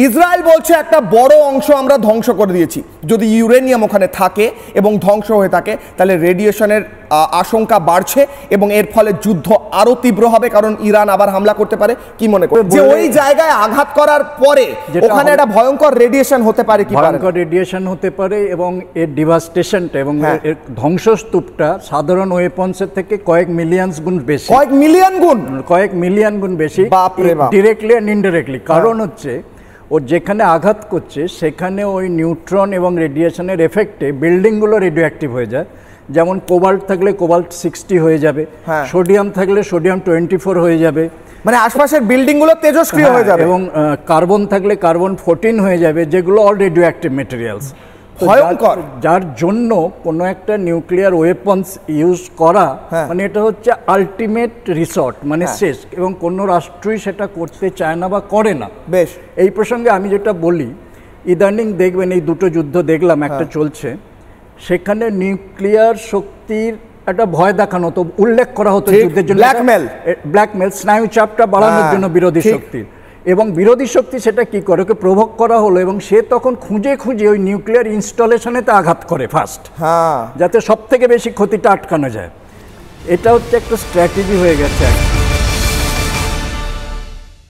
Israel বলছে একটা বড় অংশ আমরা ধ্বংস করে দিয়েছি। যদি ইউরেনিয়াম ওখানে থাকে এবং ধ্বংস হয়ে থাকে তাহলে রেডিয়েশনের আশঙ্কা বাড়ছে এবং এর ফলে যুদ্ধ আরো তীব্র হবে, কারণ ইরান আবার হামলা করতে পারে। কি মনে করেন যে ওই জায়গায় আঘাত করার পরে ওখানে একটা ভয়ঙ্কর রেডিয়েশন হতে পারে? কি ভয়ঙ্কর রেডিয়েশন হতে পারে এবং এর ডিভাস্টেশনটা এবং এর ধ্বংসস্তূপটা সাধারণ ওয়েপন্সের থেকে কয়েক মিলিয়ন গুণ বেশি। কয়েক মিলিয়ন গুণ বেশি ডিরেক্টলি এন্ড ইনডাইরেক্টলি। কারণ হচ্ছে ও যেখানে আঘাত করছে সেখানে ওই নিউট্রন এবং রেডিয়েশনের এফেক্টে বিল্ডিংগুলো রেডিও অ্যাক্টিভ হয়ে যায়। যেমন কোবাল্ট থাকলে কোবাল্ট 60 হয়ে যাবে, সোডিয়াম থাকলে সোডিয়াম 24 হয়ে যাবে, মানে আশপাশের বিল্ডিংগুলো তেজস্ক্রিয় হয়ে যাবে, এবং কার্বন থাকলে কার্বন 14 হয়ে যাবে, যেগুলো অল রেডিও অ্যাক্টিভ মেটেরিয়ালস। ভয়ঙ্কর। যার জন্য কোনো একটা নিউক্লিয়ার ওয়েপন্স ইউজ করা মানে এটা হচ্ছে আলটিমেট রিসর্ট, মানে শেষ, এবং কোনো রাষ্ট্রই সেটা করতে চায় না বা করে না। বেশ, এই প্রসঙ্গে আমি যেটা বলি, ইদানিং দেখবেন এই দুটো যুদ্ধ দেখলাম, একটা চলছে, সেখানে নিউক্লিয়ার শক্তির একটা ভয় দেখানো হতো, উল্লেখ করা হতো যুদ্ধের জন্য, ব্ল্যাকমেল, স্নায়ু চাপটা বাড়ানোর জন্য বিরোধী শক্তির। এবং বিরোধী শক্তি সেটা কি করে, ওকে প্রভোগ করা হলো এবং সে তখন খুঁজে খুঁজে ওই নিউক্লিয়ার ইনস্টলেশনেতে আঘাত করে ফার্স্ট, যাতে সব থেকে বেশি ক্ষতিটা আটকানো যায়। এটা হচ্ছে একটা স্ট্র্যাটেজি হয়ে গেছে।